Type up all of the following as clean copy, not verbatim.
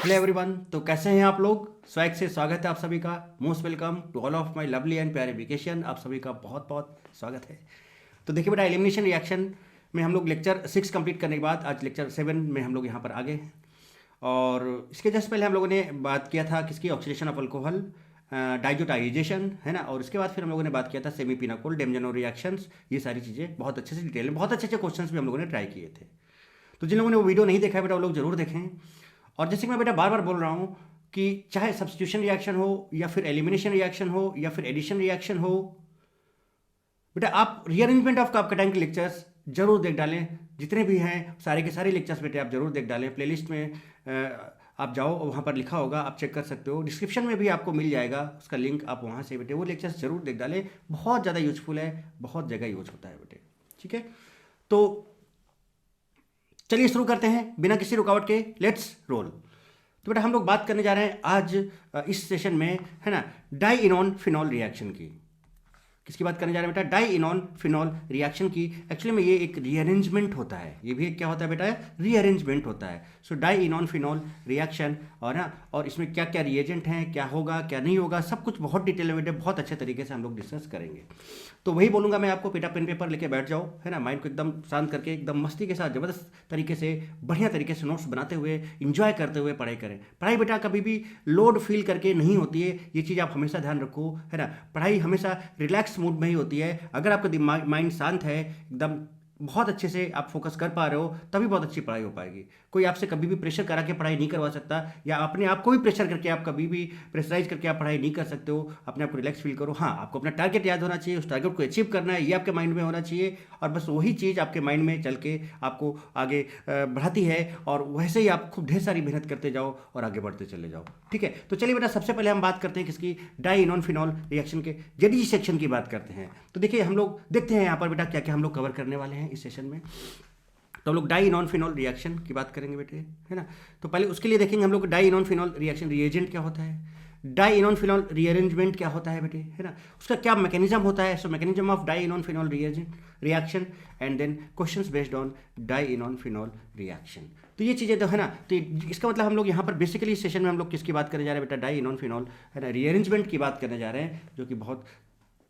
Hello everyone. तो कैसे हैं आप लोग? स्वैग से स्वागत है आप सभी का। Most welcome to all of my lovely and प्यारे वेकेशन। आप सभी का बहुत बहुत स्वागत है। तो देखिए बेटा, एलिमिनेशन रिएक्शन में हम लोग लेक्चर 6 कंप्लीट करने के बाद आज लेक्चर 7 में हम लोग यहाँ पर आ गए हैं। और इसके जस्ट पहले हम लोगों ने बात किया था किसकी, ऑक्सीडेशन ऑफ अल्कोहल, डाइजोटाइजेशन, है ना। और उसके बाद फिर हम लोगों ने बात किया था सेमी पिनाकोल, डेमजनो रिएक्शंस। ये सारी चीज़ें बहुत अच्छे से डिटेल में, बहुत अच्छे अच्छे क्वेश्चंस भी हम लोगों ने ट्राई किए थे। तो जिन लोगों ने वो वीडियो नहीं देखा है बेटा, वो लोग जरूर देखें। और जैसे कि मैं बेटा बार बार बोल रहा हूँ कि चाहे सब्स्टिट्यूशन रिएक्शन हो या फिर एलिमिनेशन रिएक्शन हो या फिर एडिशन रिएक्शन हो, बेटा आप रीअरेंजमेंट ऑफ कापकटाइन के लेक्चर्स जरूर देख डालें। जितने भी हैं सारे के सारे लेक्चर्स बेटे आप जरूर देख डालें। प्लेलिस्ट में आप जाओ, वहाँ पर लिखा होगा, आप चेक कर सकते हो। डिस्क्रिप्शन में भी आपको मिल जाएगा उसका लिंक, आप वहाँ से बेटे वो लेक्चर्स जरूर देख डालें। बहुत ज़्यादा यूजफुल है, बहुत जगह यूज होता है बेटे। ठीक है, तो चलिए शुरू करते हैं बिना किसी रुकावट के। Let's roll. तो बेटा हम लोग बात करने जा रहे हैं आज इस सेशन में, है ना, डाइइनोन फिनॉल रिएक्शन की। किसकी बात करने जा रहे हैं बेटा? डाइइनोन फिनॉल रिएक्शन की। एक्चुअली में ये एक रीअरेंजमेंट होता है, ये भी एक क्या होता है बेटा? रीअरेंजमेंट होता है। सो डाइइनोन फिनॉल रिएक्शन, और ना, और इसमें क्या क्या रिएजेंट हैं, क्या होगा क्या नहीं होगा, सब कुछ बहुत डिटेल में बेटे बहुत अच्छे तरीके से हम लोग डिस्कस करेंगे। तो वही बोलूँगा मैं आपको, बेटा पेन पेपर लेके बैठ जाओ, है ना, माइंड को एकदम शांत करके, एकदम मस्ती के साथ ज़बरदस्त तरीके से, बढ़िया तरीके से नोट्स बनाते हुए, इंजॉय करते हुए पढ़ाई करें। पढ़ाई बेटा कभी भी लोड फील करके नहीं होती है, ये चीज़ आप हमेशा ध्यान रखो, है ना। पढ़ाई हमेशा रिलैक्स मूड में ही होती है। अगर आपका दिमाग माइंड शांत है, एकदम बहुत अच्छे से आप फोकस कर पा रहे हो, तभी बहुत अच्छी पढ़ाई हो पाएगी। कोई आपसे कभी भी प्रेशर करा के पढ़ाई नहीं करवा सकता, या अपने आप को भी प्रेशर करके आप कभी भी प्रेशराइज करके आप पढ़ाई नहीं कर सकते हो। अपने आप को रिलैक्स फील करो। हाँ, आपको अपना टारगेट याद होना चाहिए, उस टारगेट को अचीव करना है, ये आपके माइंड में होना चाहिए। और बस वही चीज़ आपके माइंड में चल के आपको आगे बढ़ाती है, और वैसे ही आप खूब ढेर सारी मेहनत करते जाओ और आगे बढ़ते चले जाओ। ठीक है, तो चलिए बेटा सबसे पहले हम बात करते हैं किसकी? डाइइनोन फिनॉल रिएक्शन के जेडीजी सेक्शन की बात करते हैं। तो देखिए हम लोग देखते हैं यहाँ पर बेटा क्या क्या हम लोग कवर करने वाले हैं इस सेशन में। तो हम लोग डाइइनोन फिनॉल रिएक्शन की बात करेंगे बेटे, है ना। तो पहले उसके लिए देखेंगे हम लोग डाइइनोन फिनॉल रिएक्शन रिएजेंट क्या होता है, डाइइनोन फिनॉल रीअरेंजमेंट क्या होता है बेटे, है ना, उसका क्या मैकेनिज्म होता है। So mechanism of dienone phenol reaction, and then questions based on dienone phenol reaction. तो ये चीज़ें तो है ना। तो इसका मतलब हम लोग यहाँ पर बेसिकली इस सेशन में हम लोग किसकी बात करने जा रहे हैं बेटा? डाइइनोन फिनॉल, है ना, रीअरेंजमेंट की बात करने जा रहे हैं, जो कि बहुत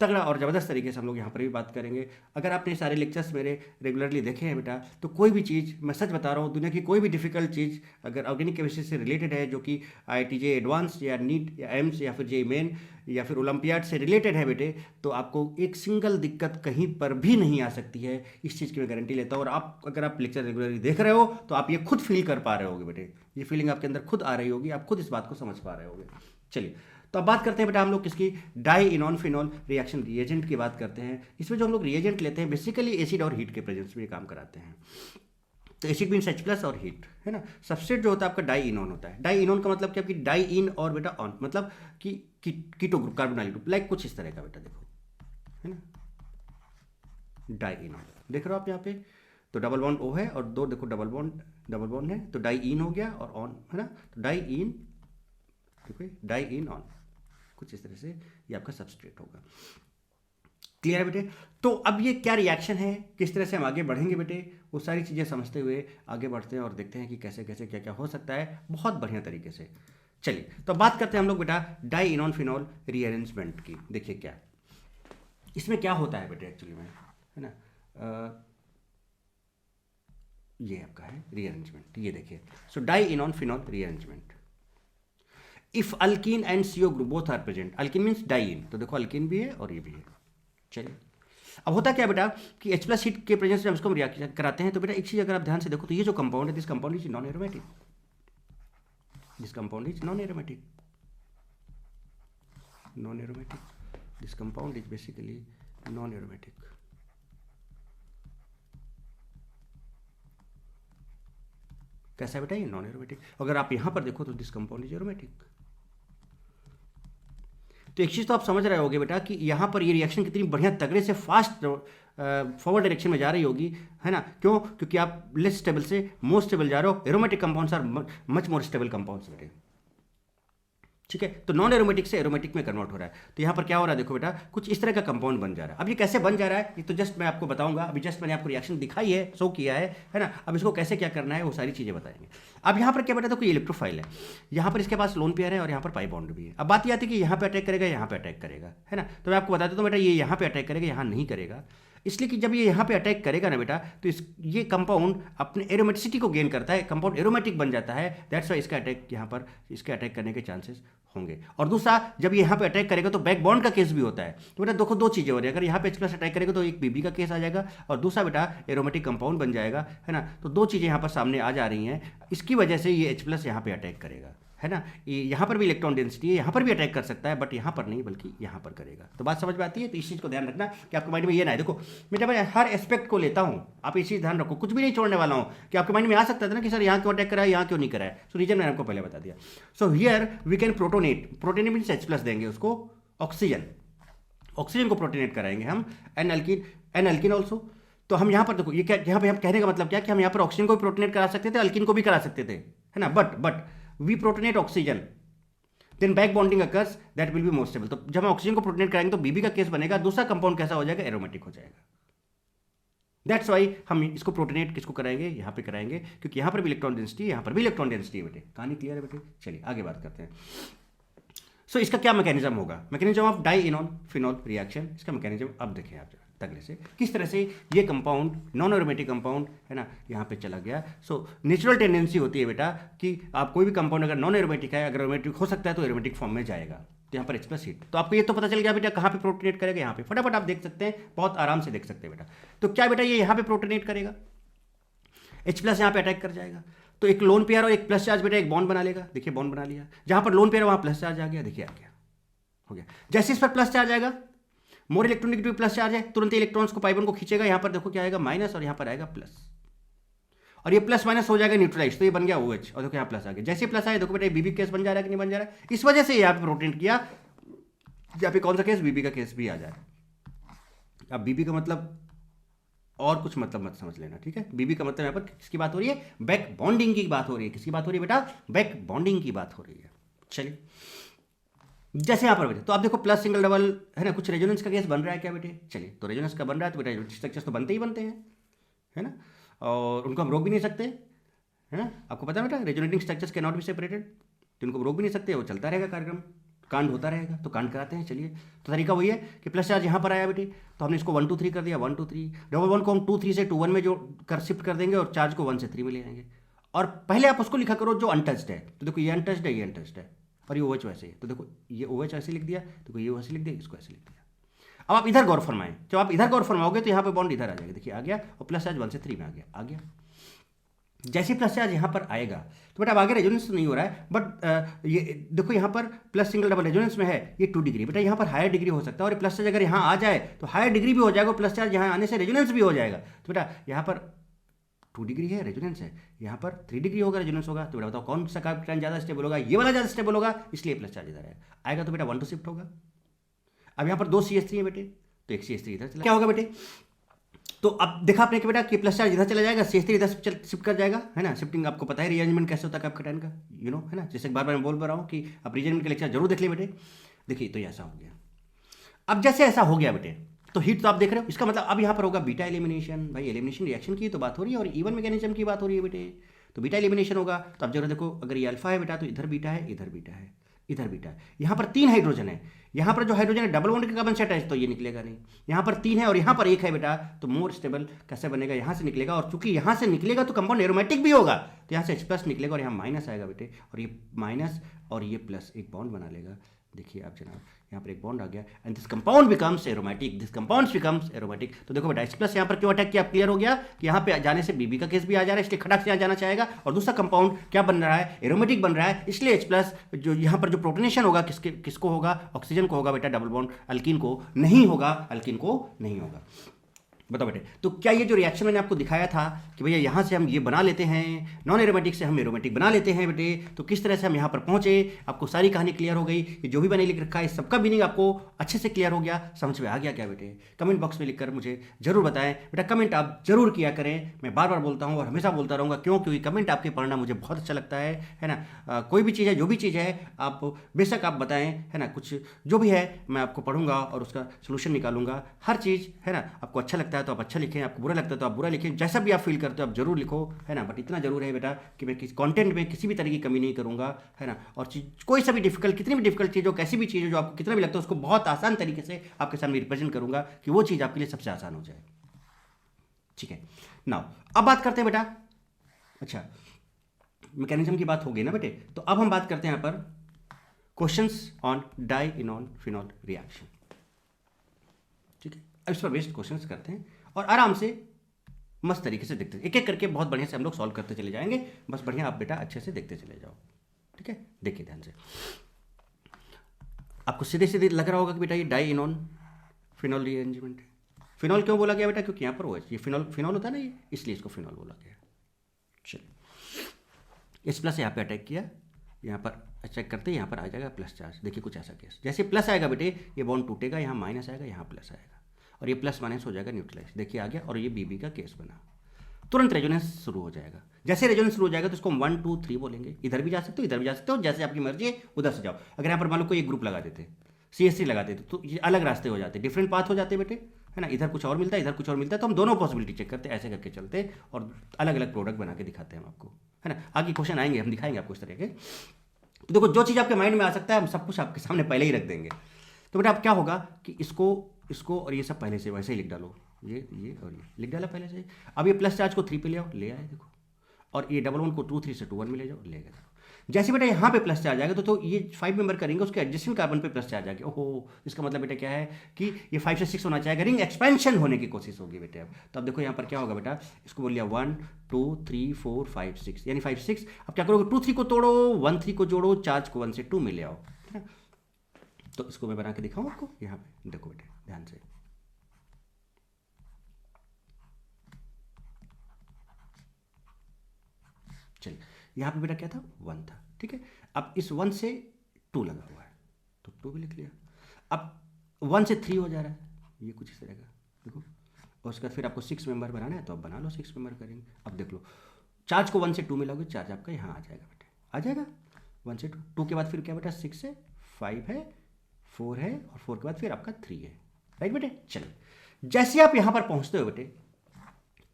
तगड़ा और ज़बरदस्त तरीके से हम लोग यहाँ पर भी बात करेंगे। अगर आपने सारे लेक्चर्स मेरे रेगुलरली देखे हैं बेटा, तो कोई भी चीज़, मैं सच बता रहा हूँ, दुनिया की कोई भी डिफिकल्ट चीज़ अगर ऑर्गेनिक केमिस्ट्री से रिलेटेड है, जो कि IIT एडवांस या नीट या एम्स या फिर JEE मेन या फिर ओलंपियाड से रिलेटेड है बेटे, तो आपको एक सिंगल दिक्कत कहीं पर भी नहीं आ सकती है। इस चीज़ की मैं गारंटी लेता हूँ। और आप अगर आप लेक्चर रेगुलरली देख रहे हो तो आप ये खुद फील कर पा रहे होगे बेटे, ये फीलिंग आपके अंदर खुद आ रही होगी, आप खुद इस बात को समझ पा रहे होगे। चलिए, तो अब बात करते हैं बेटा हम लोग किसकी? डाइइनोन फिनॉल रिएक्शन रिएजेंट की बात करते हैं। इसमें जो हम लोग रिएजेंट लेते हैं बेसिकली एसिड और हीट के प्रेजेंस में ये काम कराते हैं। तो एसिड मीन्स H+ और हीट, है ना। सबस्ट्रेट जो होता है आपका डाइइनोन होता है। डाइइनोन का मतलब क्या कि डाइइन और बेटा ऑन, मतलब कि keto group, carbonyl group, like कुछ इस तरह का बेटा, देखो, है ना, डाइइनोन देख रहे हो आप यहाँ पे। तो डबल बॉन्ड O है और दो देखो डबल बॉन्ड है, तो डाइइन हो गया और ऑन, है ना। तो डाइइन, ठीक है, डाइइन ऑन, कुछ इस तरह से ये आपका सबस्ट्रेट होगा। क्लियर है बेटे? तो अब ये क्या रिएक्शन है, किस तरह से हम आगे बढ़ेंगे बेटे, वो सारी चीज़ें समझते हुए आगे बढ़ते हैं और देखते हैं कि कैसे कैसे क्या क्या हो सकता है बहुत बढ़िया तरीके से। चलिए, तो बात करते हैं हम लोग बेटा डाइइनोन फिनॉल रीअरेंजमेंट की। देखिए क्या इसमें क्या होता है बेटे एक्चुअली में, है ना। ये आपका है रीअरेंजमेंट, ये देखिए। So dienone phenol rearrangement, if alkene and CO group both are present. Alkene means diene, तो देखो अल्कीन भी है और ये भी है। चलिए, अब होता क्या बेटा कि H+ हीट के प्रेजेंस में हम इसको रिएक्शन कराते हैं। तो बेटा एक चीज अगर आप ध्यान से देखो, तो ये जो कंपाउंड है, this compound is non aromatic, this compound is non aromatic, non aromatic, this compound is basically non aromatic. कैसा है बेटा? ये नॉन एरोमेटिक। अगर आप यहां पर देखो तो दिस कंपाउंड इज एरोमेटिक। तो एक चीज़ तो आप समझ रहे होगे बेटा कि यहाँ पर ये रिएक्शन कितनी बढ़िया तगड़े से फास्ट फॉरवर्ड डायरेक्शन में जा रही होगी, है ना। क्यों? क्योंकि आप लेस स्टेबल से मोर स्टेबल जा रहे हो। Aromatic compounds are much more stable compounds बेटे। ठीक है। तो नॉन एरोमेटिक से एरोमेटिक में कन्वर्ट हो रहा है। तो यहाँ पर क्या हो रहा है, देखो बेटा, कुछ इस तरह का कंपाउंड बन जा रहा है। अब ये कैसे बन जा रहा है, ये तो जस्ट मैं आपको बताऊंगा। अभी जस्ट मैंने आपको रिएक्शन दिखाई है, शो किया है ना। अब इसको कैसे क्या करना है वो सारी चीज़ें बताएंगे। अब यहाँ पर क्या बेटा, देखो ये इलेक्ट्रोफाइल है, यहाँ पर इसके पास लोन पेयर है और यहाँ पर पाई बॉन्ड भी है। अब बात ये आती है कि यहाँ पे अटैक करेगा, यहाँ पे अटैक करेगा, है ना। तो मैं आपको बता देता हूँ बेटा, ये यहाँ पे अटैक करेगा, यहाँ नहीं करेगा। इसलिए कि जब ये यहाँ पे अटैक करेगा ना बेटा, तो ये कंपाउंड अपने एरोमेटिसिटी को गेन करता है, कंपाउंड एरोमेटिक बन जाता है। दैट्स वाई इसका अटैक यहाँ पर, इसके अटैक करने के चांसेस होंगे। और दूसरा, जब ये यहाँ पे अटैक करेगा तो बैक बॉन्ड का केस भी होता है। तो बेटा देखो दो चीज़ें हो रही है। अगर यहाँ पे H+ अटैक करेगा तो एक बीबी का केस आ जाएगा और दूसरा बेटा एरोमेटिक कंपाउंड बन जाएगा, है ना। तो दो चीज़ें यहाँ पर सामने आ जा रही हैं। इसकी वजह से ये H+ यहाँ पे अटैक करेगा, है ना। यहाँ पर भी इलेक्ट्रॉन डेंसिटी है, यहाँ पर भी अटैक कर सकता है, बट यहाँ पर नहीं बल्कि यहाँ पर करेगा। तो बात समझ में आती है। तो इस चीज़ को ध्यान रखना कि आपके माइंड में ये ना है। देखो बेटा मैं हर एस्पेक्ट को लेता हूँ, आप इस चीज़ ध्यान रखो, कुछ भी नहीं छोड़ने वाला हूँ कि आपके माइंड में आ सकता था ना कि सर यहाँ क्यों अटैक करा है, यहाँ क्यों नहीं करा है। सो रीजन मैंने आपको पहले बता दिया। So here we can protonate, protonate means H+ देंगे उसको, ऑक्सीजन को प्रोटोनेट कराएंगे हम, एन अल्किन ऑल्सो। तो हम यहाँ पर देखो, ये क्या यहाँ पे हम कहने का मतलब क्या कि हम यहाँ पर ऑक्सीजन को भी प्रोटोनेट करा सकते थे, अल्किन को भी करा सकते थे, है ना। But we protonate oxygen, then back bonding occurs, that will be more stable. तो जब हम ऑक्सीजन को प्रोटोनेट कराएंगे तो बीबी का केस बनेगा, दूसरा कंपाउंड कैसा हो जाएगा, एरोमेटिक हो जाएगा। दैट्स वाई हम इसको प्रोटोनेट किसको कराएंगे, यहाँ पे कराएंगे, क्योंकि यहाँ पर भी इलेक्ट्रॉन डेंसिटी, यहाँ पर भी इलेक्ट्रॉन डेंसिटी है बेटे। कहानी क्लियर है बेटे। चलिए आगे बात करते हैं। सो इसका क्या मैकेनिज्म होगा, mechanism of dienone phenol reaction. इसका मैकेनिज्म अब देखें आप तगड़े से, किस तरह से ये कंपाउंड, नॉन एरोमेटिक कंपाउंड, है ना, यहाँ पे चला गया। सो नेचुरल टेंडेंसी होती है बेटा कि आप कोई भी कंपाउंड अगर नॉन एरोमेटिक है, अगर एरोमेटिक हो सकता है तो एरोमेटिक फॉर्म में जाएगा। तो यहाँ पर H+ हिट, तो आपको ये तो पता चल गया बेटा कहाँ पे प्रोटोनेट करेगा, यहाँ पे। फटाफट आप देख सकते हैं, बहुत आराम से देख सकते हैं बेटा। तो क्या बेटा ये यहाँ पे प्रोटोनेट करेगा, H+ यहाँ पे अटैक कर जाएगा। तो एक लोन पेयर और एक प्लस चार्ज बेटा एक बॉन्ड बना लेगा। देखिए बॉन्ड बना लिया, जहाँ पर लोन पेयर वहाँ प्लस चार्ज आ गया, देखिए आ गया, हो गया। जैसे इस पर प्लस चार्ज आएगा, मोर इलेक्ट्रोनेगेटिव प्लस चार्ज है, तुरंत इलेक्ट्रॉन्स को पाई बॉन्ड को खींचेगा। यहाँ पर देखो क्या आएगा, माइनस, और यहाँ पर आएगा प्लस, और ये प्लस माइनस हो जाएगा न्यूट्रलाइज, तो ये बन गया OH, और देखो यहाँ प्लस आ गया। जैसे प्लस आया देखो बेटा बीबी केस बन जा रहा है कि नहीं बन जा रहा है। इस वजह से यहाँ पे प्रोटोनेट किया, यहाँ पे कौन सा केस, बीबी का केस भी आ जाए। अब बीबी का मतलब और कुछ मतलब मत समझ लेना, ठीक है। बीबी का मतलब यहाँ पर किसकी बात हो रही है, बैक बॉन्डिंग की बात हो रही है। किसकी बात हो रही है बेटा, बैक बॉन्डिंग की बात हो रही है। चलिए जैसे यहाँ पर बेटे, तो आप देखो प्लस सिंगल डबल, है ना, कुछ रेजोनेंस का केस बन रहा है क्या बेटे। चलिए तो रेजोनेंस का बन रहा है तो बेटा स्ट्रक्चर्स तो बनते ही बनते हैं, है ना, और उनको हम रोक भी नहीं सकते, है ना। आपको पता है बेटा resonating structures can not be separated, तो इनको रोक भी नहीं सकते, वो चलता रहेगा कार्यक्रम, कांड होता रहेगा। तो कांड कराते हैं। चलिए तो तरीका वही है कि प्लस चार्ज यहाँ पर आया बेटे, तो हमने इसको 1 2 3 कर दिया, 1 2 3, डबल वन को हम 2 3 से 2 1 में जो कर शिफ्ट कर देंगे, और चार्ज को 1 से 3 में ले आएंगे। और पहले आप उसको लिखा करो जो अनटच्ड है। तो देखो ये अनटच्ड है, ये अनटच्ड है, और ये OH वैसे ही। तो देखो ये OH ऐसे लिख दिया, देखो ये वैसे लिख दिया, इसको ऐसे लिख दिया। अब आप इधर गौर फरमाएं, जब आप इधर गौर फरमाओगे तो यहाँ पे बॉन्ड इधर आ जाएगा, देखिए आ गया, और प्लस चार्ज 1 से 3 में आ गया। जैसे प्लस चार्ज यहाँ पर आएगा तो बेटा अब आगे रेजोनेंस नहीं हो रहा है, बट ये देखो यहाँ पर प्लस सिंगल डबल रेजोनेंस में है, ये 2 डिग्री बेटा, यहाँ पर हायर डिग्री हो सकता है, और प्लस चार्ज अगर यहाँ आ जाए तो हायर डिग्री भी हो जाएगा, प्लस चार्ज यहाँ आने से रेजोनेंस भी हो जाएगा। तो बेटा यहाँ पर 2 डिग्री है रेजोनेंस है, यहाँ पर 3 डिग्री होगा रेजोनेंस होगा। तो बेटा बताओ कौन सा कैपेटाइन ज़्यादा स्टेबल होगा, ये वाला ज़्यादा स्टेबल होगा, इसलिए प्लस चार्ज इधर आएगा। तो बेटा 1 2 शिफ्ट होगा। अब यहाँ पर 2 CH3 है बेटे, तो एक CH3 इधर चला, क्या होगा बेटे, तो अब देखा आपने कि बेटा कि प्लस चार्ज इधर चला जाएगा, CH3 इधर शिफ्ट कर जाएगा, है ना। शिफ्टिंग आपको पता है रीअरेंजमेंट कैसे होता है कैपेटाइन का, यू नो, है ना। जैसे बार बार मैं बोल रहा हूँ कि आप रीअरेंजमेंट के लेक्चर जरूर देख ले बेटे। देखिए तो ऐसा हो गया। अब जैसे ऐसा हो गया बेटे, तो हीट तो आप देख रहे हो, इसका मतलब अब यहाँ पर होगा बीटा एलिमिनेशन। भाई एलिमिनेशन रिएक्शन की तो बात हो रही है, और इवन मैकेनिज्म की बात हो रही है बेटे, तो बीटा एलिमिनेशन होगा। तो अब जरा देखो, अगर ये अल्फा है बेटा तो इधर बीटा है, इधर बीटा है, इधर बीटा है। यहाँ पर 3 हाइड्रोजन है, यहाँ पर जो हाइड्रोजन है डबल बॉन्ड के कार्बन से अटैच, तो ये निकलेगा नहीं। यहाँ पर 3 है और यहाँ पर 1 है बेटा, तो मोर स्टेबल कैसे बनेगा, यहाँ से निकलेगा, और चूंकि यहाँ से निकलेगा तो कंपाउंड एरोमेटिक भी होगा, तो यहाँ से H+ निकलेगा और यहाँ माइनस आएगा बेटे, और ये माइनस और ये प्लस एक बॉन्ड बना लेगा। देखिए आप जनाब यहाँ पर एक बॉन्ड आ गया, and this compound becomes aromatic, this compound becomes aromatic. तो देखो बेटा H+ यहाँ पर क्यों अटैक किया, क्लियर हो गया कि यहाँ पे जाने से बीबी का केस भी आ जा रहा है, इसलिए खटाक से यहाँ जाना चाहेगा। और दूसरा कंपाउंड क्या बन रहा है, एरोमेटिक बन रहा है, इसलिए H+ जो यहाँ पर जो प्रोटोनेशन होगा किसको होगा, ऑक्सीजन को होगा बेटा, डबल बॉन्ड अल्कीन को नहीं होगा, अल्कीन को नहीं होगा। बताओ बेटे, तो क्या ये जो रिएक्शन मैंने आपको दिखाया था कि भैया यहाँ से हम ये बना लेते हैं, नॉन एरोमेटिक से हम एरोमेटिक बना लेते हैं बेटे, तो किस तरह से हम यहाँ पर पहुँचे, आपको सारी कहानी क्लियर हो गई। ये जो भी मैंने लिख रखा है सबका मीनिंग आपको अच्छे से क्लियर हो गया, समझ में आ गया क्या बेटे? कमेंट बॉक्स में लिखकर मुझे जरूर बताएं बेटा, कमेंट आप जरूर किया करें। मैं बार बार बोलता हूँ और हमेशा बोलता रहूँगा, क्यों? क्योंकि कमेंट आपके पढ़ना मुझे बहुत अच्छा लगता है ना। कोई भी चीज़ है, जो भी चीज़ है आप बेशक आप बताएं, है ना। कुछ जो भी है मैं आपको पढ़ूंगा और उसका सोल्यूशन निकालूंगा। हर चीज़ है ना, आपको अच्छा लगता है तो आप अच्छा लिखें, आपको बुरा लगता है तो आप बुरा लिखें, जैसा भी आप फील करते हो आप जरूर लिखो, है ना। बट इतना जरूर है बेटा कि मैं किसी कंटेंट में किसी भी तरह की कमी नहीं करूंगा, है ना। और चीज़ कोई सा भी डिफिकल्ट, कितनी भी डिफिकल्ट चीज़ हो, कैसी भी चीज़ हो, जो आपको कितना भी लगता है उसको बहुत आसान तरीके से आपके सामने रिप्रेजेंट करूंगा कि वो चीज़ आपके लिए सबसे आसान हो जाए। ठीक है, नाउ अब बात करते हैं बेटा, अच्छा मैकेनिज्म की बात हो गई ना बेटे, तो अब हम बात करते हैं यहाँ पर questions on dienone phenol reaction. ठीक है, अब इस पर बेस्ड क्वेश्चंस करते हैं और आराम से मस्त तरीके से देखते हैं, एक एक करके बहुत बढ़िया से हम लोग सॉल्व करते चले जाएंगे। बस बढ़िया आप बेटा अच्छे से देखते चले जाओ। ठीक है, देखिए ध्यान से, आपको सीधे सीधे लग रहा होगा कि बेटा ये डाइइनोन फिनॉल रीअरेंजमेंट है। फिनॉल क्यों बोला गया बेटा? क्योंकि यहाँ पर वो ये फिनॉल होता है ना, ये इसलिए इसको फिनॉल बोला गया। चलिए, इस प्लस यहाँ पे अटैक किया, यहाँ पर चेक करते हैं, यहाँ पर आ जाएगा प्लस चार्ज। देखिए कुछ ऐसा केस, जैसे प्लस आएगा बेटे ये बॉन्ड टूटेगा, यहाँ माइनस आएगा, यहाँ प्लस आएगा और ये प्लस माइनस हो जाएगा न्यूट्रलाइज। देखिए आ गया और ये बीबी का केस बना, तुरंत रेजोनेंस शुरू हो जाएगा। जैसे रेजोनेंस शुरू हो जाएगा तो इसको 1 2 3 बोलेंगे, इधर भी जा सकते हो इधर भी जा सकते हो, जैसे आपकी मर्जी है उधर से जाओ। अगर यहाँ पर मान लो कोई एक ग्रुप लगा देते, CH3 लगा देते, तो ये अलग रास्ते हो जाते, डिफरेंट पाथ हो जाते बेटे, है ना। इधर कुछ और मिलता है, इधर कुछ और मिलता है, तो हम दोनों पॉसिबिलिटी चेक करते हैं, ऐसे करके चलते और अलग अलग प्रोडक्ट बना के दिखाते हैं हम आपको, है ना। आगे क्वेश्चन आएंगे, हम दिखाएंगे आपको इस तरह के। तो देखो जो चीज़ आपके माइंड में आ सकता है हम सब कुछ आपके सामने पहले ही रख देंगे। तो बेटा अब क्या होगा कि इसको और ये सब पहले से वैसे ही लिख डालो, ये और ये लिख डाला पहले से। अब ये प्लस चार्ज को 3 पे ले आओ, ले आए देखो, और ये डबल 1 को 2 3 से 2 1 में ले जाओ, ले गए। जैसे बेटा यहाँ पे प्लस चार्ज आएगा तो ये 5 मेंबर करेंगे, उसके एडजेसेंट कार्बन पे प्लस चार्ज आ गया। ओहो, इसका मतलब बेटा क्या है कि ये 5 से 6 होना चाहेगा, रिंग एक्सपेंशन होने की कोशिश होगी बेटे। अब तो अब देखो यहाँ पर क्या होगा बेटा, इसको बोल लिया 1 2 3 4 5 6, यानी 5 6। अब क्या करोगे, 2 3 को तोड़ो, 1 3 को जोड़ो, चार्ज को 1 से 2 में ले आओ। तो इसको मैं बना के दिखाऊँ आपको, यहाँ पे देखो बेटे ध्यान से। चलिए, यहाँ पे बेटा क्या था, 1 था। ठीक है, अब इस 1 से 2 लगा हुआ है तो 2 भी लिख लिया। अब 1 से 3 हो जा रहा है, ये कुछ इस तरह का देखो, और उसके बाद फिर आपको 6 मेंबर बनाना है तो आप बना लो, 6 मेंबर करेंगे। अब देख लो, चार्ज को 1 से 2 मिलाओगे, चार्ज आपका यहाँ आ जाएगा बेटे, आ जाएगा 1 से 2 के बाद फिर क्या बेटा 6 है, 5 है, 4 है और 4 के बाद फिर आपका 3 है, राइट बेटे। चलिए, जैसे आप यहाँ पर पहुँचते हो बेटे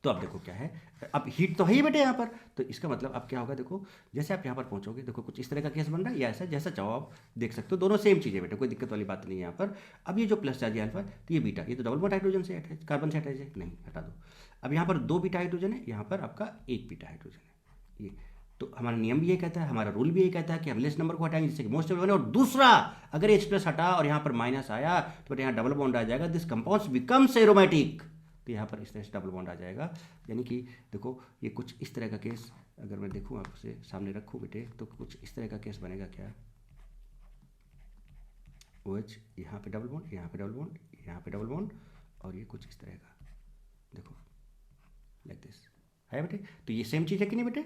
तो अब देखो क्या है, अब हीट तो है ही बेटे यहाँ पर, तो इसका मतलब अब क्या होगा, देखो जैसे आप यहाँ पर पहुँचोगे, देखो कुछ इस तरह का केस बन रहा है, या ऐसा जैसा चाहो आप देख सकते हो, दोनों सेम चीज़ है बेटे, कोई दिक्कत वाली बात नहीं है यहाँ पर। अब ये जो प्लस चार्ज है अल्फा, तो ये बीटा, ये तो डबल बॉन्ड हाइड्रोजन से अटैच, कार्बन से अटैच है, नहीं हटा दो। अब यहाँ पर 2 बीटा हाइड्रोजन है, यहाँ पर आपका 1 बीटा हाइड्रोजन है। ये तो हमारा नियम भी ये कहता है, हमारा रूल भी ये कहता है कि हम लेस नंबर को हटाएंगे जिससे कि मोस्ट बने। और दूसरा, अगर H प्लस हटा और यहाँ पर माइनस आया तो यहाँ डबल बॉन्ड आ जाएगा, दिस कंपाउंड्स बिकम्स एरोमेटिक। तो यहाँ पर इस तरह से डबल बॉन्ड आ जाएगा, यानी कि देखो ये कुछ इस तरह का केस अगर मैं देखूँ आपसे सामने रखूँ बेटे, तो कुछ इस तरह का केस बनेगा क्या, OH यहाँ पे डबल बॉन्ड, यहाँ पे डबल बॉन्ड, यहाँ पे डबल बॉन्ड, और ये कुछ इस तरह का देखो लाइक दिस है बेटे। तो ये सेम चीज़ है कि नहीं बेटे,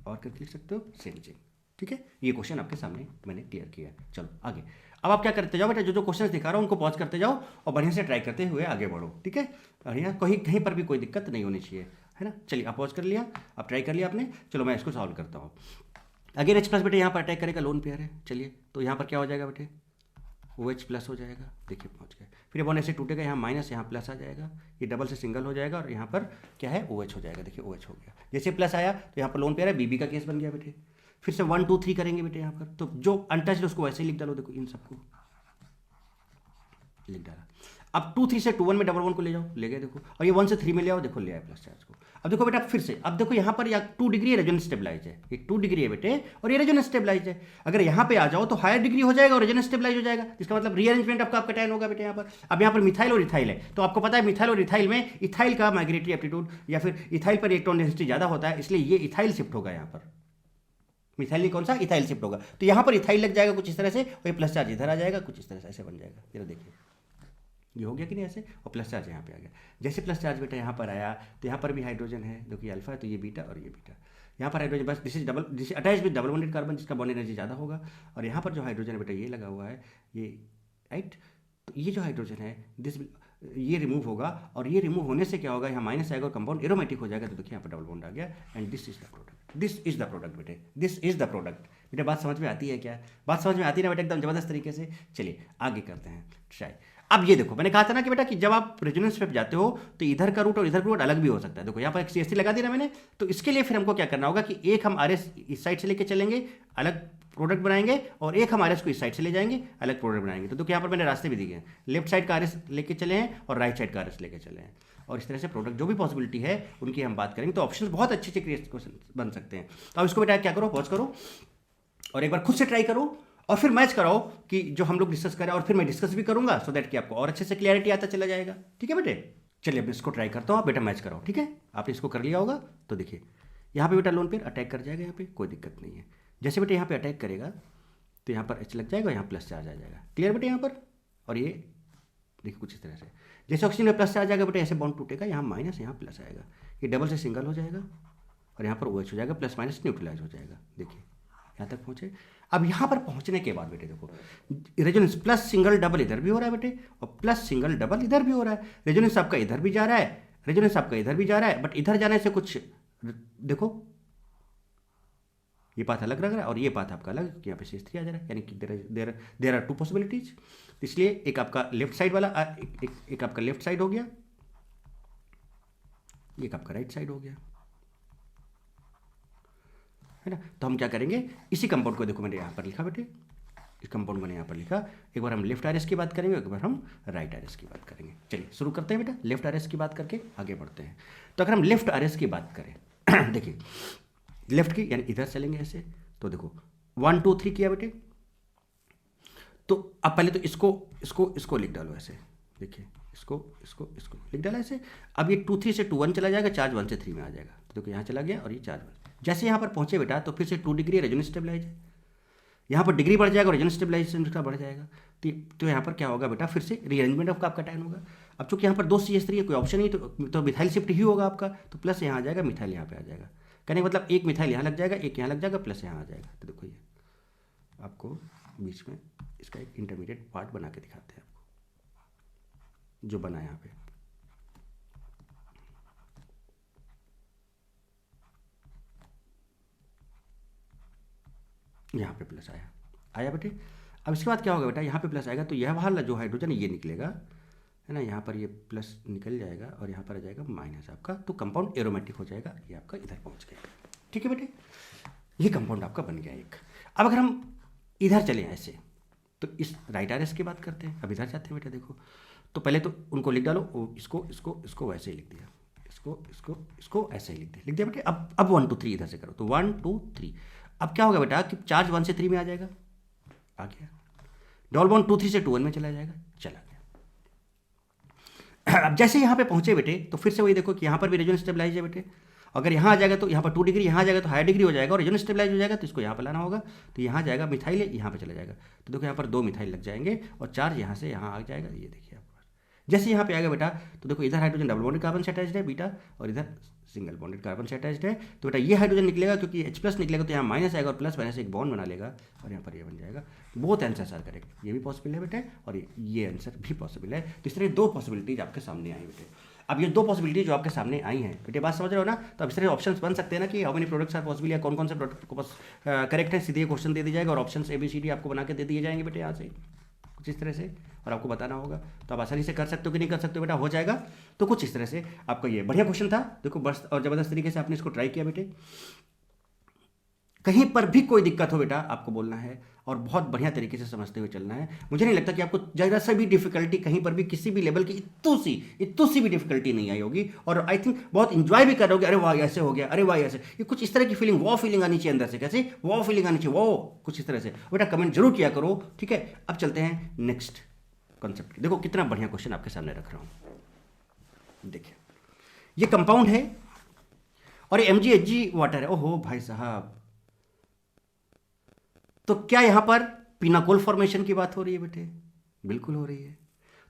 और करके लिख सकते हो सेम चीज। ठीक है, ये क्वेश्चन आपके सामने मैंने क्लियर किया। चलो आगे, अब आप क्या करते जाओ बेटा, जो जो क्वेश्चन दिखा रहा हूँ उनको पॉज करते जाओ और बढ़िया से ट्राई करते हुए आगे बढ़ो। ठीक है, बढ़िया, कहीं पर भी कोई दिक्कत नहीं होनी चाहिए, है ना। चलिए आप पॉज कर लिया, आप ट्राई कर लिया आपने, चलो मैं इसको सॉल्व करता हूँ। अगेन H प्लस बेटे यहाँ पर अटैक करेगा, लोन पेयर है। चलिए, तो यहाँ पर क्या हो जाएगा बेटे, OH प्लस हो जाएगा, देखिए पहुँच गए। फिर ये बॉन्ड ऐसे टूटेगा, यहाँ माइनस, यहाँ प्लस आ जाएगा, ये डबल से सिंगल हो जाएगा और यहाँ पर क्या है OH हो जाएगा, देखिए OH हो गया। जैसे प्लस आया तो यहाँ पर लोन पेयर है, BB का केस बन गया बेटे। फिर से 1 2 3 करेंगे बेटे यहाँ पर, तो जो अनटच्ड है उसको वैसे ही लिख डालो, देखो इन सबको लिख डाला। अब 2 3 से 2 1 में डबल 1 को ले जाओ, ले गए देखो, और ये 1 से 3 में ले आओ, देखो ले आए प्लस चार्ज को। अब देखो बेटा फिर से, अब देखो यहाँ पर या 2 डिग्री रेजोनेंस स्टेबलाइज है, ये 2 डिग्री है बेटे और ये रेजोनेंस स्टेबलाइज है। अगर यहाँ पे आ जाओ तो हायर डिग्री हो जाएगा और रेजोनेंस स्टेबलाइज हो जाएगा, इसका मतलब रीअरेंजमेंट आपका कैटायन होगा बेटे यहाँ पर। अब यहाँ पर मिथाइल और इथाइल है, तो आपको पता है मिथाइल और इथाइल में इथाइल का माइग्रेटरी एप्टीट्यूड या फिर इथाइल पर इलेक्ट्रॉन डेंसिटी ज़्यादा होता है, इसलिए ये इथाइल शिफ्ट होगा यहाँ पर। मिथाइल कौन सा, इथाइल शिफ्ट होगा, तो यहाँ पर इथाइल लग जाएगा कुछ इस तरह से, और ये प्लस चार्ज इधर आ जाएगा, कुछ इस तरह से ऐसे बन जाएगा। जरा देखिए ये हो गया कि नहीं ऐसे, और प्लस चार्ज यहाँ पे आ गया। जैसे प्लस चार्ज बेटा यहाँ पर आया तो यहाँ पर भी हाइड्रोजन है, जो कि अल्फा है, तो ये बीटा और ये बीटा। यहाँ पर हाइड्रोजन बस this is double, this attach with double bonded carbon, जिसका बॉन्ड एनर्जी ज़्यादा होगा। और यहाँ पर जो हाइड्रोजन है बेटा ये लगा हुआ है, ये राइट। तो ये जो हाइड्रोजन है दिस ये रिमूव होगा, और ये रिमूव होने से क्या होगा, यहाँ माइनस आएगा और कंपाउंड एरोमेटिक हो जाएगा। तो देखिए यहाँ पर डबल बॉन्ड आ गया, and this is the product, this is the product बेटे, दिस इज द प्रोडक्ट। बेटा बात समझ में आती है क्या? बात समझ में आती है ना बेटा, एकदम जबरदस्त तरीके से। चलिए आगे करते हैं ट्राई। अब ये देखो, मैंने कहा था ना कि बेटा कि जब आप रेजोनेंस पे जाते हो तो इधर का रूट और इधर का रूट अलग भी हो सकता है। देखो यहाँ पर एक CH3 लगा दिया ना मैंने, तो इसके लिए फिर हमको क्या करना होगा कि एक हम RS इस साइड से लेके चलेंगे, अलग प्रोडक्ट बनाएंगे, और एक हम RS को इस साइड से ले जाएंगे, अलग प्रोडक्ट बनाएंगे। तो देखो यहाँ पर मैंने रास्ते भी दिए हैं, लेफ्ट साइड का RS लेके चले हैं और राइट साइड का RS लेके चले हैं, और इस तरह से प्रोडक्ट जो भी पॉसिबिलिटी है उनकी हम बात करेंगे। तो ऑप्शन बहुत अच्छे अच्छे क्रिएट बन सकते हैं। तो अब इसको बेटा क्या करो, पॉज करो और एक बार खुद से ट्राई करो, और फिर मैच कराओ कि जो हम लोग डिस्कस करें, और फिर मैं डिस्कस भी करूंगा, सो दैट कि आपको और अच्छे से क्लियरिटी आता चला जाएगा। ठीक है बेटे, चलिए अब इसको ट्राई करता हूँ, आप बेटा मैच कराओ। ठीक है, आपने इसको कर लिया होगा, तो देखिए यहाँ पे बेटा लोन पेयर अटैक कर जाएगा, यहाँ पे कोई दिक्कत नहीं है। जैसे बेटे यहाँ पे अटैक करेगा तो यहाँ पर H लग जाएगा, यहाँ प्लस चार्ज आ जाएगा। क्लियर बेटे यहाँ पर, और ये देखिए कुछ इस तरह से, जैसे ऑक्सीजन में प्लस चार्ज आएगा बेटे ऐसे बॉन्ड टूटेगा, यहाँ माइनस यहाँ प्लस आएगा, ये डबल से सिंगल हो जाएगा, और यहाँ पर OH हो जाएगा, प्लस माइनस न्यूट्रलाइज हो जाएगा। देखिए यहाँ तक पहुँचे। अब यहाँ पर पहुँचने के बाद बेटे देखो, रेजोनेंस प्लस सिंगल डबल इधर भी हो रहा है बेटे, और प्लस सिंगल डबल इधर भी हो रहा है। रेजोनेंस आपका इधर भी जा रहा है, रेजोनेंस आपका इधर भी जा रहा है, बट इधर जाने से कुछ देखो ये पाथ अलग लग रहा है, और ये पाथ आपका अलग, यहाँ पे CH3 आ जा रहा है, यानी कि देर आर टू पॉसिबिलिटीज। इसलिए एक आपका लेफ्ट साइड वाला एक आपका लेफ्ट साइड हो गया, एक आपका राइट साइड हो गया, है ना। तो हम क्या करेंगे, इसी कंपाउंड को देखो मैंने यहाँ पर लिखा बेटे, इस कंपाउंड मैंने यहाँ पर लिखा। एक बार हम लेफ्ट RS की बात करेंगे, एक बार हम राइट RS की बात करेंगे। चलिए शुरू करते हैं बेटा, लेफ्ट RS की बात करके आगे बढ़ते हैं। तो अगर हम लेफ्ट RS की बात करें देखिए लेफ्ट की, यानी इधर चलेंगे ऐसे, तो देखो 1 2 3 किया बेटे। तो अब पहले तो इसको लिख डालो ऐसे, देखिए इसको लिख डाला ऐसे। अब ये 2 3 से 2 1 चला जाएगा, चार्ज 1 से 3 में आ जाएगा। तो देखो यहाँ चला गया, और ये चार्ज 1। जैसे यहाँ पर पहुँचे बेटा तो फिर से 2 डिग्री रेजोनेंस स्टेबलाइज है, यहाँ पर डिग्री बढ़ जाएगा और रेजोनेंस स्टेबलाइजेशन का बढ़ जाएगा। तो यहाँ पर क्या होगा बेटा, फिर से रीअरेंजमेंट ऑफ आपका टाइम होगा। अब चूंकि यहाँ पर 2 CH3 है, कोई ऑप्शन नहीं, तो मिथाइल शिफ्ट ही होगा आपका, तो प्लस यहाँ आ जाएगा, मिथाइल यहाँ पे आ जाएगा। कहने का मतलब एक मिथाइल यहाँ लग जाएगा, एक यहाँ लग जाएगा, प्लस यहाँ आ जाएगा। तो देखो ये आपको बीच में इसका एक इंटरमीडिएट पार्ट बना के दिखाते हैं आपको, जो बना यहाँ पे। यहाँ पे प्लस आया बेटे। अब इसके बाद क्या होगा बेटा, यहाँ पे प्लस आएगा तो यह वाला जो हाइड्रोजन ये निकलेगा, है ना, यहाँ पर ये प्लस निकल जाएगा और यहाँ पर आ जाएगा माइनस आपका, तो कंपाउंड एरोमेटिक हो जाएगा। ये आपका इधर पहुँच गया। ठीक है बेटे, ये कंपाउंड आपका बन गया एक। अब अगर हम इधर चलें ऐसे, तो इस राइट RS की बात करते हैं। अब इधर जाते हैं बेटा, देखो तो पहले तो उनको लिख डालो, इसको वैसे ही लिख दिया, इसको ऐसे ही लिख दिया बेटे। अब 1 2 3 इधर से करो, तो 1 2 3। अब क्या होगा बेटा कि चार्ज 1 से 3 में आ जाएगा, आ गया। डबल बॉन्ड 2 3 से 2 1 में चला जाएगा, चला गया। अब जैसे यहाँ पे पहुंचे बेटे, तो फिर से वही देखो कि यहाँ पर भी रेजोनेंस स्टेबलाइज है बेटे। अगर यहाँ आ जाएगा तो यहाँ पर 2 डिग्री, यहाँ आ जाएगा तो हाई डिग्री हो जाएगा और रेजोनेंस स्टेबलाइज हो जाएगा, तो इसको यहाँ पर लाना होगा। तो यहाँ जाएगा मिथाइल है, यहाँ पे चला जाएगा। तो देखो यहाँ पर 2 मिथाइल लग जाएंगे और चार्ज यहाँ से यहाँ आ जाएगा। ये देखिए आपके पास जैसे यहाँ पे आएगा बेटा, तो देखो इधर हाइड्रोजन डबल बॉन्डेड कार्बन से अटैच्ड है बीटा, और इधर सिंगल बॉन्डेड कार्बन से अटैच्ड है। तो बेटा ये हाइड्रोजन निकलेगा, क्योंकि H+ निकलेगा तो यहाँ माइनस आएगा और प्लस माइनस एक बॉन्ड बना लेगा, और यहाँ पर ये बन जाएगा। बोथ आंसर्स आर करेक्ट, ये भी पॉसिबल है बेटे और ये आंसर भी पॉसिबल है। तो इस तरह 2 पॉसिबिलिटीज आपके सामने आई बेटे। अब ये 2 पॉसिबिलिटी जो आपके सामने आई हैं बेटे, बात समझ रहे हो ना। तो अब इस तरह ऑप्शंस बन सकते हैं ना कि how many products are possible, या कौन कौन से प्रोडक्ट को करेक्ट है। सीधे क्वेश्चन दे दिया जाएगा और ऑप्शंस ABCD आपको बना के दे दिए जाएंगे बेटे यहाँ से, कुछ इस तरह से, और आपको बताना होगा। तो आप आसानी से कर सकते हो कि नहीं कर सकते हो बेटा, हो जाएगा। तो कुछ इस तरह से आपका ये बढ़िया क्वेश्चन था, देखो बस, और ज़बरदस्त तरीके से आपने इसको ट्राई किया बेटे। कहीं पर भी कोई दिक्कत हो बेटा आपको बोलना है, और बहुत बढ़िया तरीके से समझते हुए चलना है। मुझे नहीं लगता कि आपको ज़रा सा भी डिफिकल्टी कहीं पर भी किसी भी लेवल की इतू सी भी डिफिकल्टी नहीं आई होगी, और आई थिंक बहुत इंजॉय भी कर रहे होगे। अरे वाह ऐसे हो गया, अरे वाह ऐसे, ये कुछ इस तरह की फीलिंग, वो फीलिंग आनी चाहिए अंदर से। कैसे वो फीलिंग आनी चाहिए, वो कुछ इस तरह से बेटा कमेंट जरूर किया करो। ठीक है, अब चलते हैं नेक्स्ट कॉन्सेप्ट। देखो कितना बढ़िया क्वेश्चन आपके सामने रख रहा हूँ। देखिए ये कंपाउंड है और ये MgHg वाटर है। ओहो भाई साहब, तो क्या यहां पर पिनाकोल फॉर्मेशन की बात हो रही है बेटे? बिल्कुल हो रही है।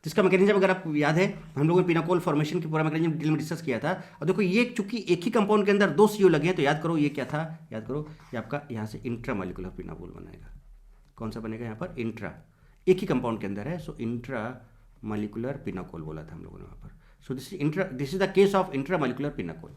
जिसका मैकेनिज्म अगर आपको याद है, हम लोगों ने पिनाकोल फॉर्मेशन की पूरा मैकेनिज्म डिटेल में डिस्कस किया था। और देखो ये चूंकि एक ही कंपाउंड के अंदर दो CO लगे हैं, तो याद करो ये क्या था, याद करो ये आपका यहाँ से इंट्रामोलिकुलर पिनाकोल बनेगा। कौन सा बनेगा यहाँ पर, इंट्रा, एक ही कंपाउंड के अंदर है, सो इंट्रामोलिकुलर पिनाकोल बोला था हम लोगों ने वहाँ पर। सो this is the case of intramolecular pinacol.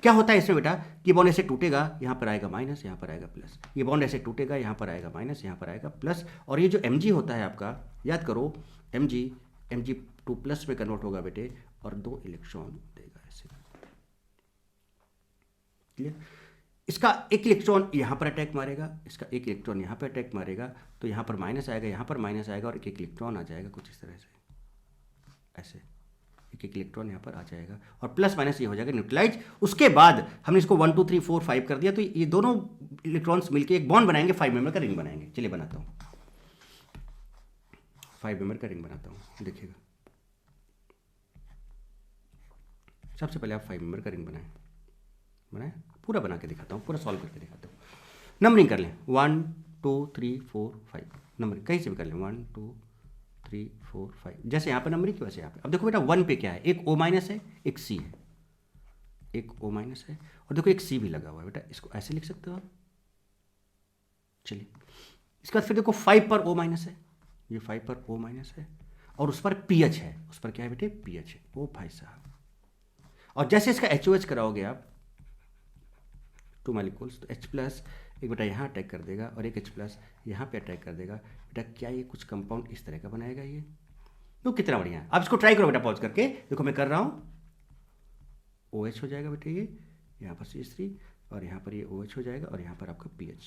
क्या होता है इसमें बेटा कि बॉन्ड ऐसे टूटेगा, यहाँ पर आएगा माइनस, यहाँ पर आएगा प्लस, ये बॉन्ड ऐसे टूटेगा, यहाँ पर आएगा माइनस, यहाँ पर आएगा प्लस, और ये जो Mg होता है आपका, याद करो Mg2+ में कन्वर्ट होगा बेटे, और 2 इलेक्ट्रॉन देगा ऐसे। क्लियर? इसका एक इलेक्ट्रॉन यहाँ पर अटैक मारेगा, इसका एक इलेक्ट्रॉन यहाँ पर अटैक मारेगा, तो यहाँ पर माइनस आएगा, यहाँ पर माइनस आएगा, और एक इलेक्ट्रॉन आ जाएगा कुछ इस तरह से, ऐसे एक इलेक्ट्रॉन यहाँ पर आ जाएगा, और प्लस माइनस ये हो जाएगा न्यूट्रलाइज। उसके बाद हमने इसको 1 2 3 4 5 कर दिया, तो ये दोनों इलेक्ट्रॉन्स मिलकर एक बॉन्ड बनाएंगे, 5 मेंबर का रिंग बनाएंगे। चलिए बनाता हूँ, 5 मेंबर का रिंग बनाता हूँ, देखिएगा। सबसे पहले आप 5 मेंबर का रिंग बनाए, पूरा बना के दिखाता हूँ, पूरा सॉल्व करके दिखाता हूँ। नंबरिंग कर लें, 1 2 3 4 5, नंबरिंग कहीं से भी कर लें, 1 2 3 4 5, जैसे यहाँ पर नंबरिंग की वैसे यहाँ पे। अब देखो बेटा 1 पे क्या है, एक O- है, एक C है, एक O- है, और देखो एक C भी लगा हुआ है बेटा, इसको ऐसे लिख सकते हो आप। चलिए इसके बाद फिर देखो 5 पर O- है, ये 5 पर O- है, और उस पर pH है, उस पर क्या है बेटे, pH है। ओ भाई साहब, और जैसे इसका HOH कराओगे आप 2 मॉलिक्यूल्स, तो H+ एक बेटा यहाँ अटैक कर देगा, और एक H+ यहाँ पे अटैक कर देगा। बेटा क्या ये कुछ कंपाउंड इस तरह का बनाएगा ये? तो कितना बढ़िया है। आप इसको ट्राई करो बेटा, पॉज करके देखो, मैं कर रहा हूँ। OH हो जाएगा बेटा ये, यहाँ पर CH3, और यहाँ पर ये OH हो जाएगा, और यहाँ पर आपका pH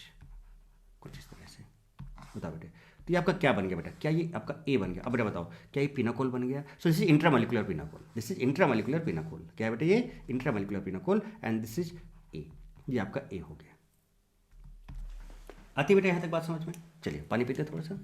कुछ इस तरह से। बताओ बेटे, तो ये आपका क्या बन गया बेटा, क्या ये आपका A बन गया? अब बेटा बताओ, क्या ये पिनाकोल बन गया? सो this is intramolecular pinacol, this is intramolecular pinacol. क्या है बेटा ये? Intramolecular pinacol, and this is A, ये आपका A हो गया। आती बेटा यहाँ तक बात समझ में? चलिए पानी पीते थोड़ा सा।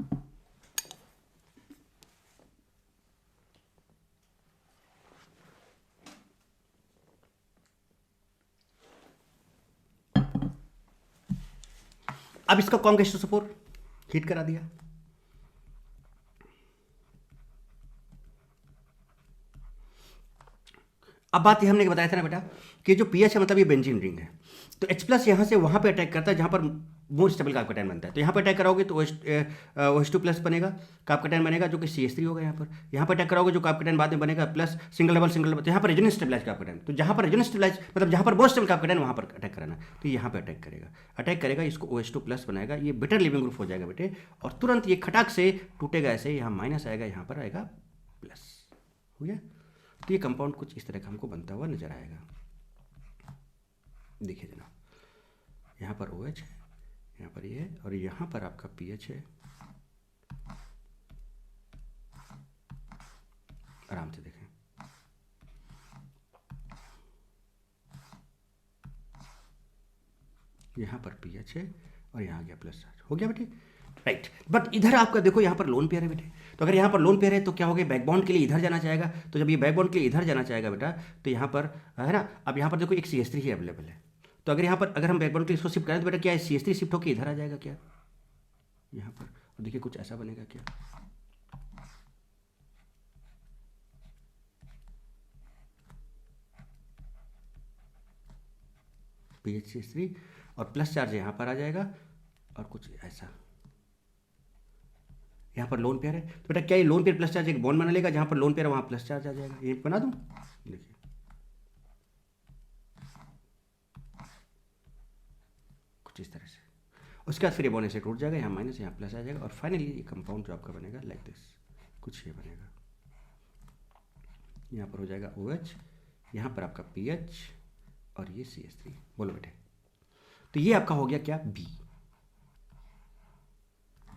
अब इसका कॉन्गेस्टोसोफोर हीट करा दिया, अब बात ये हमने बताया था ना बेटा कि जो pH है मतलब ये बेंजीन रिंग है, तो H+ यहाँ से वहाँ पे अटैक करता है जहाँ पर मोर स्टेबल कार्बोकैटायन बनता है। तो यहाँ पर अटैक कराओगे तो OH2+ बनेगा, कार्बोकैटायन बनेगा जो कि CH3 होगा। यहाँ पर अटैक कराओगे जो कार्बोकैटायन बाद में बनेगा प्लस सिंगल डबल, तो यहाँ पर रेजोनेंस स्टेबलाइज कार्बोकैटायन, तो जहाँ पर रेजोनेंस स्टेबलाइज मतलब जहाँ पर मोर स्टेबल कार्बोकैटायन वहाँ पर अटैक कराना, तो यहाँ पर अटैक करेगा, इसको OH2+ बनाएगा, ये बेटर लिविंग ग्रुप हो जाएगा बेटे, और तुरंत ये खटाक से टूटेगा ऐसे, यहाँ माइनस आएगा, यहाँ पर आएगा प्लस, हो गया। तो ये कंपाउंड कुछ इस तरह का हमको बनता हुआ नजर आएगा। देखिए जनाब, यहाँ पर OH है, यहाँ पर ये है, और यहाँ पर आपका pH है। आराम से देखें, यहाँ पर pH है, और यहाँ गया प्लस चार्ज, हो गया बेटे, राइट। बट इधर आपका देखो यहाँ पर लोन पेयर है बेटे, तो अगर यहाँ पर लोन पेयर है तो क्या हो गया, बैकबॉन्ड के लिए इधर जाना चाहेगा, तो जब ये बैकबॉन्ड के लिए इधर जाना चाहेगा बेटा, तो यहाँ पर है ना, अब यहाँ पर देखो एक CH3 ही अवेलेबल है, तो अगर यहाँ पर अगर हम बैकबॉन्ड के लिए इसको शिफ्ट करें तो बेटा क्या है, CH3 शिफ्ट होकर इधर आ जाएगा क्या, यहाँ पर, और देखिए कुछ ऐसा बनेगा क्या, pH CH3 और प्लस चार्ज यहाँ पर आ जाएगा, और कुछ ऐसा यहाँ पर लोन पेयर है, तो बेटा क्या ये लोन पेयर प्लस चार्ज एक बॉन्ड बना लेगा, जहाँ पर लोन पेयर है वहाँ प्लस चार्ज आ जाएगा। ये बना दूँ, देखिए कुछ इस तरह से, उसके बाद फिर ये बॉन्ड ऐसे टूट जाएगा, यहाँ माइनस यहाँ प्लस आ जाएगा, और फाइनली ये कंपाउंड जो आपका बनेगा लाइक दिस, कुछ ये बनेगा, यहाँ पर हो जाएगा OH, यहाँ पर आपका pH, और ये CH3। बोलो बेटे, तो ये आपका हो गया क्या, B,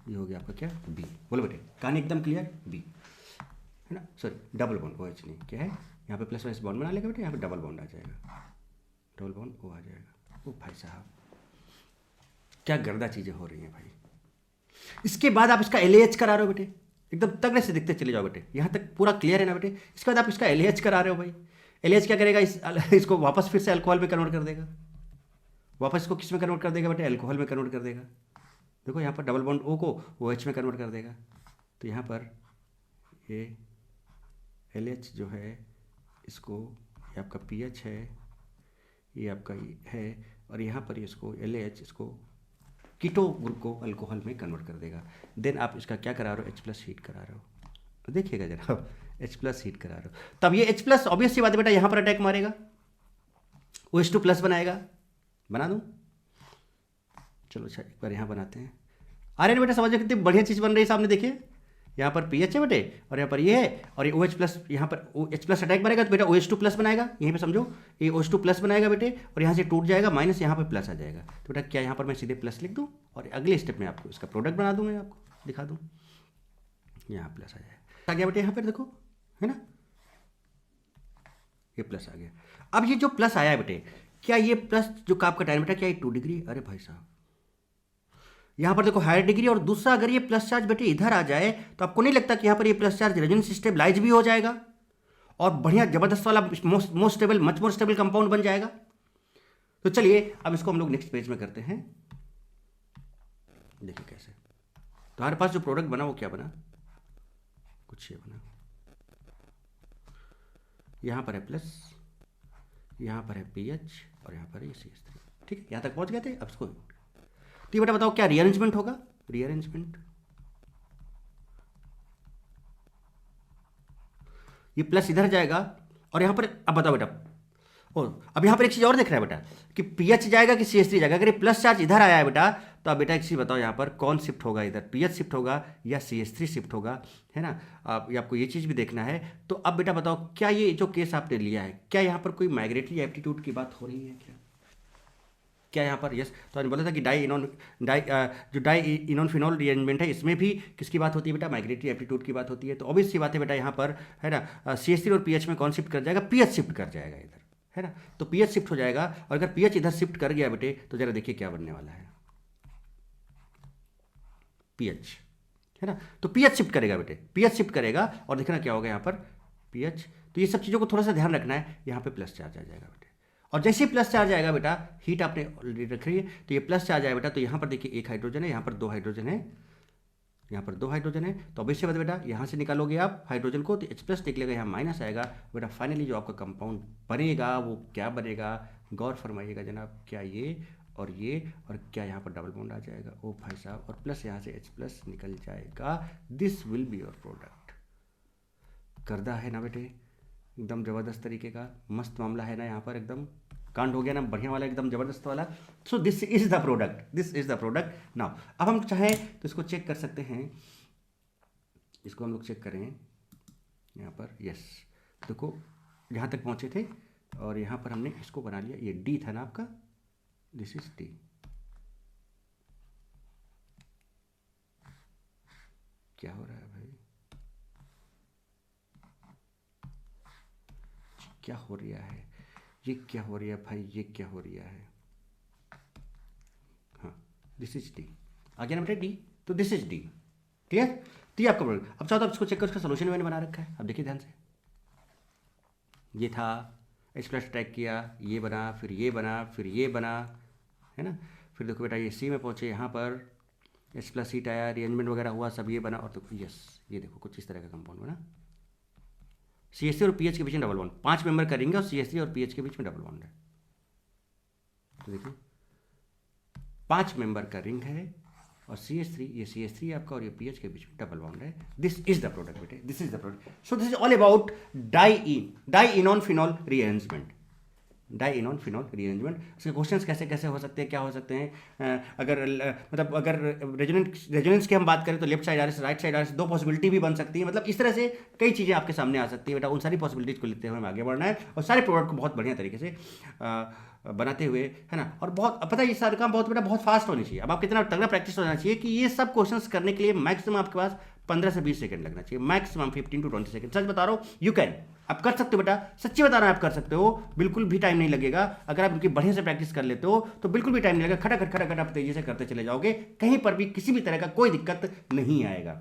ये हो गया आपका क्या, B। बोलो बेटे, कहानी एकदम क्लियर, B है ना, सॉरी डबल बॉन्ड, OH नहीं, क्या है, यहाँ पे प्लस माइनस बॉन्ड बना लेगा बेटे, यहाँ पे डबल बॉन्ड आ जाएगा, डबल बॉन्ड O आ जाएगा। ओ भाई साहब, क्या गर्दा चीज़ें हो रही हैं भाई। इसके बाद आप इसका LAH करा रहे हो बेटे, एकदम तगड़े से दिखते चले जाओ बेटे, यहाँ तक पूरा क्लियर है ना बेटे। इसके बाद आप इसका LAH करा रहे हो भाई, LAH क्या करेगा, इसको वापस फिर से अल्कोहल में कन्वर्ट कर देगा, वापस इसको किस में कन्वर्ट कर देगा बेटे, अल्कोहल में कन्वर्ट कर देगा। देखो यहाँ पर डबल बॉन्ड O को OH में कन्वर्ट कर देगा, तो यहाँ पर ये LH जो है इसको, ये आपका पीएच है, ये आपका है, और यहाँ पर इसको LH इसको कीटो ग्रुप को अल्कोहल में कन्वर्ट कर देगा। देन आप इसका क्या करा रहे हो, H+ हीट करा रहे हो। देखिएगा जनाब, H+ हीट करा रहे हो, तब ये H+ ऑब्वियस सी बात है बेटा यहाँ पर अटैक मारेगा, OH2+ बनाएगा। बना दूँ, चलो अच्छा एक बार यहाँ बनाते हैं। आ रहे बेटा समझो कितनी बढ़िया चीज़ बन रही है सामने, देखिए यहाँ पर पीएच है बेटे, और यहाँ पर ये है, और ये OH+, यहाँ पर H+ अटैक बनेगा तो बेटा OH2+ बनाएगा, यहीं पे समझो ये OH2+ बनाएगा बेटे, और यहाँ से टूट जाएगा माइनस, यहाँ पर प्लस आ जाएगा। तो बेटा क्या यहाँ पर मैं सीधे प्लस लिख दूँ, और अगले स्टेप में आपको इसका प्रोडक्ट बना दूँ, मैं आपको दिखा दूँ, यहाँ प्लस आ जाएगा। आ गया बेटे यहाँ पर देखो, है ना, ये प्लस आ गया। अब ये जो प्लस आया है बेटे, क्या ये प्लस जो आपका टाइम बेटा, क्या ये 2 डिग्री, अरे भाई साहब यहाँ पर देखो हायर डिग्री, और दूसरा अगर ये प्लस चार्ज बेटे इधर आ जाए तो आपको नहीं लगता कि यहाँ पर ये प्लस चार्ज रेजोनेंस स्टेबलाइज भी हो जाएगा और बढ़िया जबरदस्त वाला most stable, much more stable compound बन जाएगा। तो चलिए अब इसको हम लोग नेक्स्ट पेज में करते हैं, देखिए कैसे। तो हमारे पास जो प्रोडक्ट बना वो क्या बना, कुछ ये बना, यहाँ पर है प्लस, यहाँ पर है पीएच, और यहाँ पर है CH3। ठीक है, यहाँ तक पहुँच गए थे। अब इसको तो ये बेटा बताओ क्या रीअरेंजमेंट होगा, रीअरेंजमेंट, ये प्लस इधर जाएगा, और यहाँ पर अब बताओ बेटा, और अब यहाँ पर एक चीज़ और देख रहा है बेटा कि पीएच जाएगा कि CH3 जाएगा। अगर ये प्लस चार्ज इधर आया है बेटा, तो अब बेटा एक चीज़ बताओ यहाँ पर कौन शिफ्ट होगा, इधर पीएच शिफ्ट होगा या CH3 शिफ्ट होगा, है ना। अब ये आपको ये चीज़ भी देखना है। तो अब बेटा बताओ क्या ये जो केस आपने लिया है, क्या यहाँ पर कोई माइग्रेटरी एप्टीट्यूड की बात हो रही है क्या यहाँ पर? यस, तो मैंने बोला था कि डाई इनोन फिनॉल रीअरेंजमेंट है, इसमें भी किसकी बात होती है बेटा, माइग्रेटरी एप्टीट्यूड की बात होती है। तो ऑब्वियस सी बात है बेटा यहाँ पर, है ना, CH3 और पीएच में कौन शिफ्ट कर जाएगा, पीएच शिफ्ट कर जाएगा इधर, है ना। तो पीएच शिफ्ट हो जाएगा, और अगर पीएच इधर शिफ्ट कर गया बेटे तो जरा देखिए क्या बनने वाला है, पीएच, है ना। तो पीएच शिफ्ट करेगा बेटे, पीएच शिफ्ट करेगा, और देखना क्या होगा यहाँ पर पीएच। तो ये सब चीज़ों को थोड़ा सा ध्यान रखना है, यहाँ पे प्लस चार्ज आ जाएगा बेटे, और जैसे ही प्लस चार्ज आएगा बेटा, हीट आपने ऑलरेडी रखी है, तो ये प्लस चार्ज आएगा बेटा, तो यहाँ पर देखिए एक हाइड्रोजन है, यहाँ पर 2 हाइड्रोजन है, यहाँ पर 2 हाइड्रोजन है। तो अवश्य बात बेटा यहाँ से निकालोगे आप हाइड्रोजन को, तो H+ निकलेगा, यहाँ माइनस आएगा बेटा। फाइनली जो आपका कंपाउंड बनेगा वो क्या बनेगा, गौर फरमाइएगा जनाब, क्या ये और क्या यहाँ पर डबल बॉन्ड आ जाएगा, ओ भाई साहब, और प्लस यहाँ से H+ निकल जाएगा। This will be your product. गर्दा है ना बेटे, एकदम ज़बरदस्त तरीके का मस्त मामला है ना, यहाँ पर एकदम कांड हो गया ना, बढ़िया वाला, एकदम ज़बरदस्त वाला। सो this is the product, this is the product. Now अब हम चाहें तो इसको चेक कर सकते हैं, इसको हम लोग चेक करें यहाँ पर। यस, देखो यहाँ तक पहुँचे थे, और यहाँ पर हमने इसको बना लिया, ये D था ना आपका, दिस इज D। क्या हो रहा है भाई, क्या हो रहा है, ये क्या हो रहा है भाई, ये क्या हो रहा है। हाँ, दिस इज D आ गया ना बेटा, D, तो दिस इज D। क्लियर? तो ये आपका प्रोडक्ट। अब चाहो तो आप इसको चेक करो, उसका सोल्यूशन मैंने बना रखा है। अब देखिए ध्यान से, ये था, H+ अटैक किया, ये बना, फिर ये बना, फिर ये बना, है ना। फिर देखो बेटा ये C में पहुँचे, यहाँ पर H+ हीट आया, रीअरेंजमेंट वगैरह हुआ, सब ये बना, और तो यस ये देखो कुछ इस तरह का कंपाउंड बना। CH3 और पीएच के बीच में डबल बॉन्ड, 5 मेंबर का रिंग है, और CH3 और पीएच के बीच में डबल बॉन्ड है। तो देखिए 5 मेंबर का रिंग है, और CH3, ये CH3 आपका और ये पीएच के बीच में डबल बॉन्ड है। दिस इज द प्रोडक्ट बेटे, this is the product. So this is all about dienone phenol rearrangement, dienone phenol rearrangement. उसके क्वेश्चंस कैसे कैसे हो सकते हैं, क्या हो सकते हैं, अगर मतलब अगर रेजोनेंस की हम बात करें तो लेफ्ट साइड आर से राइट साइड आर से 2 पॉसिबिलिटी भी बन सकती है। मतलब इस तरह से कई चीज़ें आपके सामने आ सकती है बेटा। उन सारी पॉसिबिलिटीज़ को लेते हुए हमें आगे बढ़ना है, और सारे प्रोडक्ट को बहुत बढ़िया तरीके से बनाते हुए, है ना। और बहुत पता है ये सारा काम बहुत बेटा बहुत फास्ट होनी चाहिए। अब आप कितना तगड़ा प्रैक्टिस होना चाहिए कि ये सब क्वेश्चंस करने के लिए मैक्सिमम आपके पास 15 से 20 सेकंड लगना चाहिए, मैक्सिमम 15 to 20 सेकंड। सच बता रहा हूँ, यू कैन, आप कर सकते हो बेटा, सच्ची बता रहा हूँ, आप कर सकते हो, बिल्कुल भी टाइम नहीं लगेगा। अगर आप उनकी बढ़िया से प्रैक्टिस कर लेते हो तो बिल्कुल भी टाइम नहीं लगेगा, खटाखट आप तेजी से करते चले जाओगे, कहीं पर भी किसी भी तरह का कोई दिक्कत नहीं आएगा।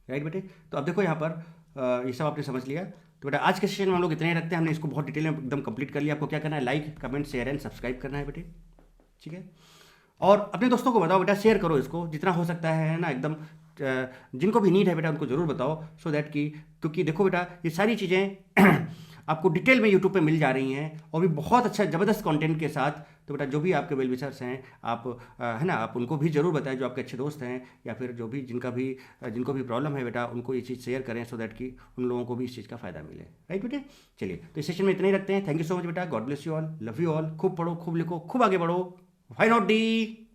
राइट बेटे, तो अब देखो यहाँ पर ये सब आपने समझ लिया। तो बेटा आज के सेशन में हम लोग इतने ही रखते हैं, हमने इसको बहुत डिटेल में एकदम कंप्लीट कर लिया। आपको क्या करना है, like comment share and subscribe करना है बेटे, ठीक है। और अपने दोस्तों को बताओ बेटा, शेयर करो इसको जितना हो सकता है ना, एकदम जिनको भी नीड है बेटा उनको ज़रूर बताओ, सो दैट कि, क्योंकि देखो बेटा ये सारी चीज़ें आपको डिटेल में यूट्यूब पे मिल जा रही हैं, और भी बहुत अच्छा ज़बरदस्त कंटेंट के साथ। तो बेटा जो भी आपके वेल विशर्स हैं, आप है ना, आप उनको भी ज़रूर बताएं, जो आपके अच्छे दोस्त हैं या फिर जो भी जिनको भी प्रॉब्लम है बेटा, उनको ये चीज़ शेयर करें, सो दैट कि उन लोगों को भी इस चीज़ का फ़ायदा मिले। राइट बेटे, चलिए तो इस सेशन में इतना ही रखते हैं। थैंक यू सो मच बेटा, God bless you all, love you all, खूब पढ़ो, खूब लिखो, खूब आगे बढ़ो, व्हाई नॉट डी।